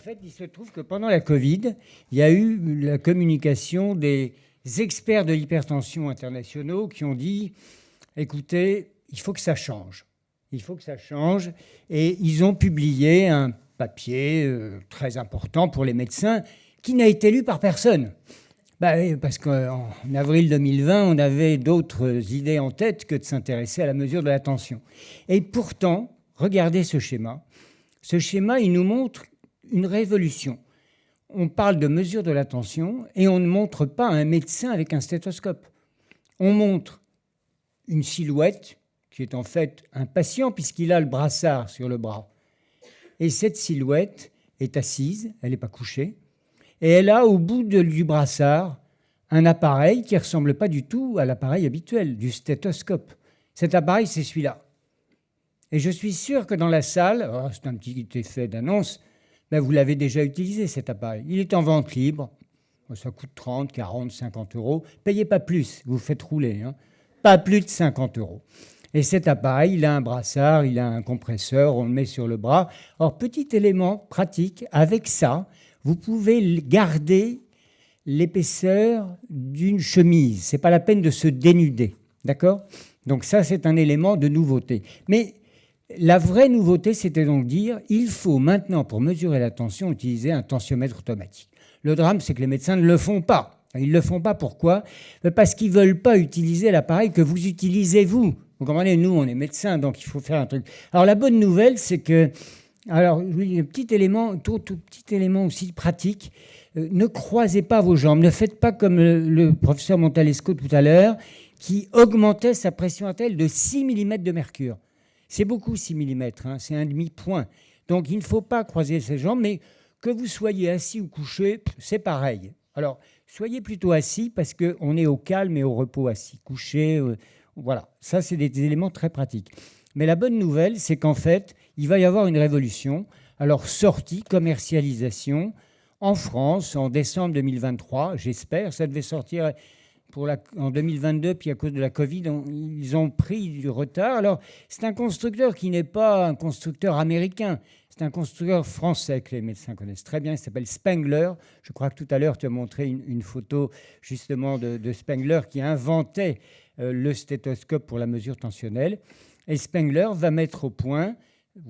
fait, il se trouve que pendant la Covid, il y a eu la communication des experts de l'hypertension internationaux qui ont dit, écoutez, il faut que ça change. Il faut que ça change. Et ils ont publié un papier très important pour les médecins qui n'a été lu par personne. Parce qu'en avril 2020, on avait d'autres idées en tête que de s'intéresser à la mesure de la tension. Et pourtant, regardez ce schéma. Ce schéma, il nous montre une révolution. On parle de mesure de la tension et on ne montre pas un médecin avec un stéthoscope. On montre une silhouette qui est en fait un patient puisqu'il a le brassard sur le bras. Et cette silhouette est assise, elle n'est pas couchée, et elle a au bout du brassard un appareil qui ne ressemble pas du tout à l'appareil habituel, du stéthoscope. Cet appareil, c'est celui-là. Et je suis sûr que dans la salle, c'est un petit effet d'annonce, vous l'avez déjà utilisé cet appareil. Il est en vente libre, ça coûte 30, 40, 50 euros. Payez pas plus, vous faites rouler, pas plus de 50 euros. Et cet appareil, il a un brassard, il a un compresseur, on le met sur le bras. Alors, petit élément pratique, avec ça, vous pouvez garder l'épaisseur d'une chemise. Ce n'est pas la peine de se dénuder, d'accord ? Donc ça, c'est un élément de nouveauté. Mais la vraie nouveauté, c'était donc dire, il faut maintenant, pour mesurer la tension, utiliser un tensiomètre automatique. Le drame, c'est que les médecins ne le font pas. Ils ne le font pas, pourquoi ? Parce qu'ils ne veulent pas utiliser l'appareil que vous utilisez, vous. Vous comprenez, nous, on est médecins, donc il faut faire un truc. Alors, la bonne nouvelle, c'est que... Alors, oui, un petit élément, tout petit élément aussi pratique, ne croisez pas vos jambes. Ne faites pas comme le professeur Montalesco tout à l'heure, qui augmentait sa pression artérielle de 6 mm de mercure. C'est beaucoup, 6 mm, c'est un demi-point. Donc, il ne faut pas croiser ses jambes, mais que vous soyez assis ou couché, c'est pareil. Alors, soyez plutôt assis parce qu'on est au calme et au repos assis. Couché, voilà. Ça, c'est des éléments très pratiques. Mais la bonne nouvelle, c'est qu'en fait, il va y avoir une révolution. Alors, sortie, commercialisation, en France, en décembre 2023, j'espère. Ça devait sortir en 2022, puis à cause de la Covid, ils ont pris du retard. Alors, c'est un constructeur qui n'est pas un constructeur américain. C'est un constructeur français que les médecins connaissent très bien. Il s'appelle Spengler. Je crois que tout à l'heure, tu as montré une photo justement de Spengler qui inventait le stéthoscope pour la mesure tensionnelle. Et Spengler va mettre au point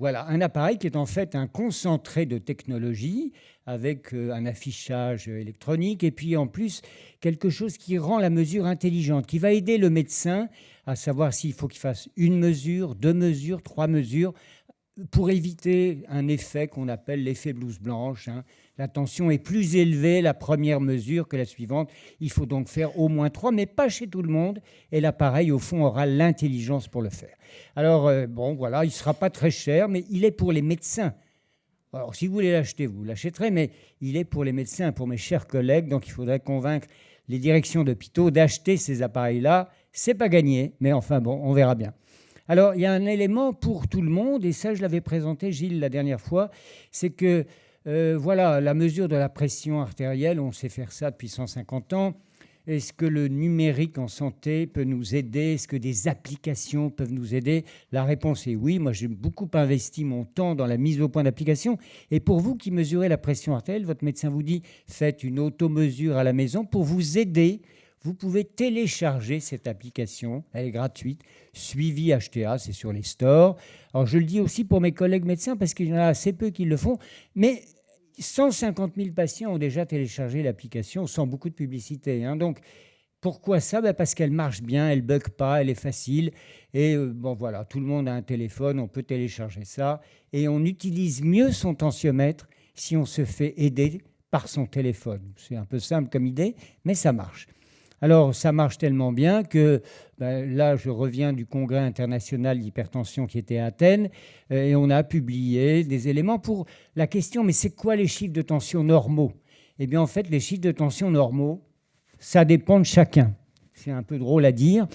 un appareil qui est en fait un concentré de technologie avec un affichage électronique et puis en plus quelque chose qui rend la mesure intelligente, qui va aider le médecin à savoir s'il faut qu'il fasse une mesure, 2 mesures, 3 mesures pour éviter un effet qu'on appelle l'effet blouse blanche. La tension est plus élevée la première mesure que la suivante. Il faut donc faire au moins 3, mais pas chez tout le monde. Et l'appareil, au fond, aura l'intelligence pour le faire. Alors, il ne sera pas très cher, mais il est pour les médecins. Alors, si vous voulez l'acheter, vous l'achèterez, mais il est pour les médecins, pour mes chers collègues. Donc, il faudrait convaincre les directions d'hôpitaux d'acheter ces appareils-là. C'est pas gagné, mais enfin, on verra bien. Alors, il y a un élément pour tout le monde, et ça, je l'avais présenté, Gilles, la dernière fois, c'est que, la mesure de la pression artérielle, on sait faire ça depuis 150 ans. Est-ce que le numérique en santé peut nous aider ? Est-ce que des applications peuvent nous aider ? La réponse est oui. Moi, j'ai beaucoup investi mon temps dans la mise au point d'applications. Et pour vous qui mesurez la pression artérielle, votre médecin vous dit « faites une automesure à la maison » pour vous aider. Vous pouvez télécharger cette application, elle est gratuite, Suivi HTA, c'est sur les stores. Alors je le dis aussi pour mes collègues médecins parce qu'il y en a assez peu qui le font, mais 150 000 patients ont déjà téléchargé l'application sans beaucoup de publicité. Donc pourquoi ça ? Parce qu'elle marche bien, elle ne bug pas, elle est facile. Et tout le monde a un téléphone, on peut télécharger ça. Et on utilise mieux son tensiomètre si on se fait aider par son téléphone. C'est un peu simple comme idée, mais ça marche. Alors, ça marche tellement bien que là, je reviens du congrès international d'hypertension qui était à Athènes et on a publié des éléments pour la question, mais c'est quoi les chiffres de tension normaux ? Eh bien, en fait, les chiffres de tension normaux, ça dépend de chacun. C'est un peu drôle à dire.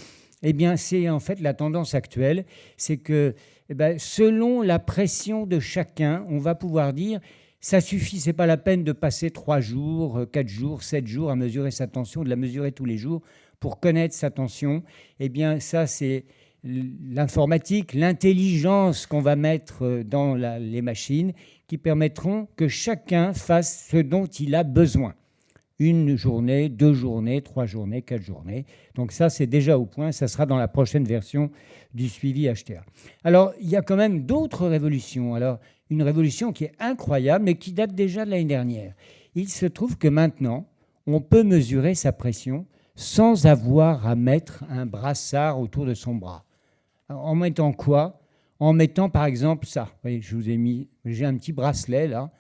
Eh bien, c'est en fait la tendance actuelle, c'est que selon la pression de chacun, on va pouvoir dire ça suffit, ce n'est pas la peine de passer 3 jours, 4 jours, 7 jours à mesurer sa tension, de la mesurer tous les jours pour connaître sa tension. Eh bien, ça, c'est l'informatique, l'intelligence qu'on va mettre dans les machines qui permettront que chacun fasse ce dont il a besoin. 1 journée, 2 journées, 3 journées, 4 journées. Donc ça, c'est déjà au point. Ça sera dans la prochaine version du suivi HTA. Alors, il y a quand même d'autres révolutions. Alors, une révolution qui est incroyable, mais qui date déjà de l'année dernière. Il se trouve que maintenant, on peut mesurer sa pression sans avoir à mettre un brassard autour de son bras. En mettant quoi? En mettant, par exemple, ça. Vous voyez, j'ai un petit bracelet, là.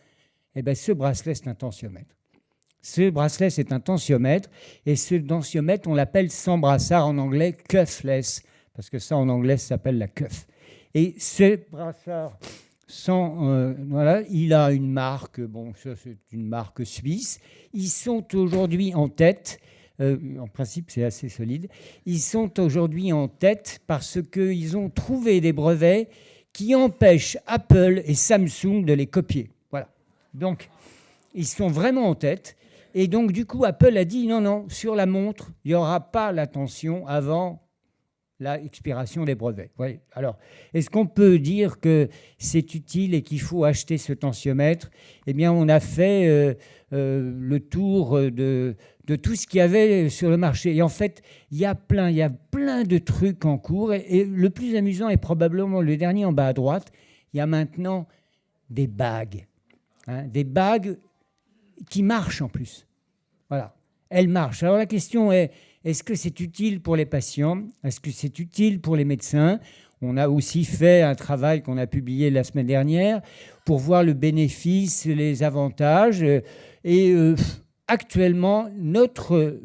Eh bien, ce bracelet, c'est un tensiomètre. Ce bracelet, c'est un tensiomètre. Et ce tensiomètre, on l'appelle sans brassard, en anglais cuffless, parce que ça, en anglais, ça s'appelle la cuff. Et ce brassard, voilà, il a une marque, bon, ça, c'est une marque suisse. Ils sont aujourd'hui en tête. En principe, c'est assez solide. Ils sont aujourd'hui en tête parce qu'ils ont trouvé des brevets qui empêchent Apple et Samsung de les copier. Voilà. Donc, ils sont vraiment en tête. Et donc, du coup, Apple a dit non, sur la montre, il n'y aura pas la tension avant l'expiration des brevets. Ouais. Alors, est-ce qu'on peut dire que c'est utile et qu'il faut acheter ce tensiomètre? Eh bien, on a fait le tour de tout ce qu'il y avait sur le marché. Et en fait, il y a plein de trucs en cours. Et le plus amusant est probablement le dernier en bas à droite. Il y a maintenant des bagues. Des bagues qui marchent en plus. Voilà, elles marchent. Alors la question est, est-ce que c'est utile pour les patients? Est-ce que c'est utile pour les médecins? On a aussi fait un travail qu'on a publié la semaine dernière pour voir le bénéfice, les avantages. Et actuellement, notre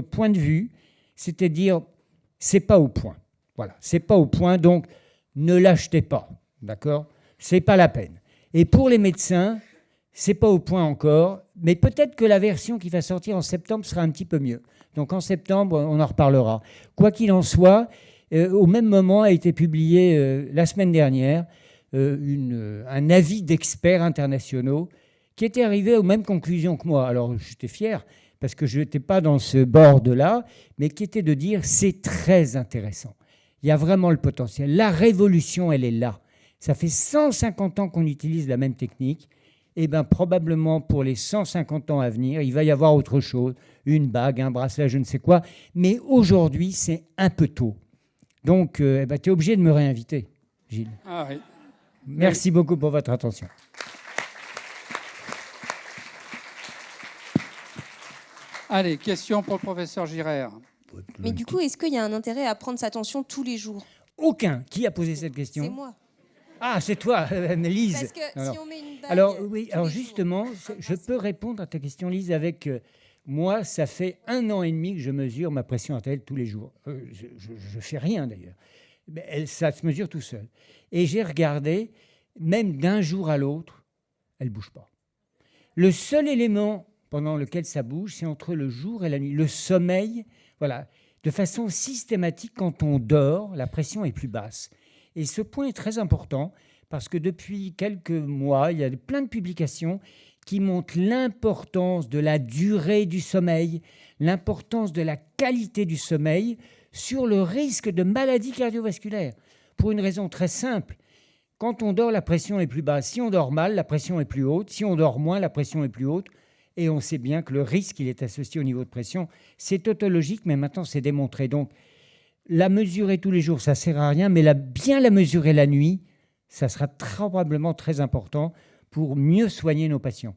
point de vue, c'est-à-dire, c'est pas au point. Voilà, c'est pas au point, donc ne l'achetez pas, d'accord? C'est pas la peine. Et pour les médecins, c'est pas au point encore, mais peut-être que la version qui va sortir en septembre sera un petit peu mieux. Donc en septembre, on en reparlera. Quoi qu'il en soit, au même moment a été publié la semaine dernière un avis d'experts internationaux qui étaient arrivés aux mêmes conclusions que moi. Alors j'étais fier parce que je n'étais pas dans ce bord-là, mais qui était de dire c'est très intéressant. Il y a vraiment le potentiel. La révolution, elle est là. Ça fait 150 ans qu'on utilise la même technique. Eh bien, probablement pour les 150 ans à venir, il va y avoir autre chose, une bague, un bracelet, je ne sais quoi. Mais aujourd'hui, c'est un peu tôt. Donc, tu es obligé de me réinviter, Gilles. Ah oui. Merci beaucoup pour votre attention. Allez, question pour le professeur Girard. Mais du coup, est-ce qu'il y a un intérêt à prendre sa tension tous les jours? Aucun. Qui a posé cette question? C'est moi. Ah, c'est toi, Lise. Parce que si on met une bague... Alors, oui, alors justement, je peux répondre à ta question, Lise, avec... moi, ça fait 1 an et demi que je mesure ma pression artérielle tous les jours. Je ne fais rien, d'ailleurs. Mais ça se mesure tout seul. Et j'ai regardé, même d'un jour à l'autre, elle ne bouge pas. Le seul élément pendant lequel ça bouge, c'est entre le jour et la nuit. Le sommeil, voilà. De façon systématique, quand on dort, la pression est plus basse. Et ce point est très important parce que depuis quelques mois, il y a plein de publications qui montrent l'importance de la durée du sommeil, l'importance de la qualité du sommeil sur le risque de maladies cardiovasculaires. Pour une raison très simple, quand on dort, la pression est plus basse. Si on dort mal, la pression est plus haute. Si on dort moins, la pression est plus haute. Et on sait bien que le risque, il est associé au niveau de pression. C'est tautologique, mais maintenant, c'est démontré. Donc, la mesurer tous les jours, ça ne sert à rien, mais bien la mesurer la nuit, ça sera probablement très important pour mieux soigner nos patients.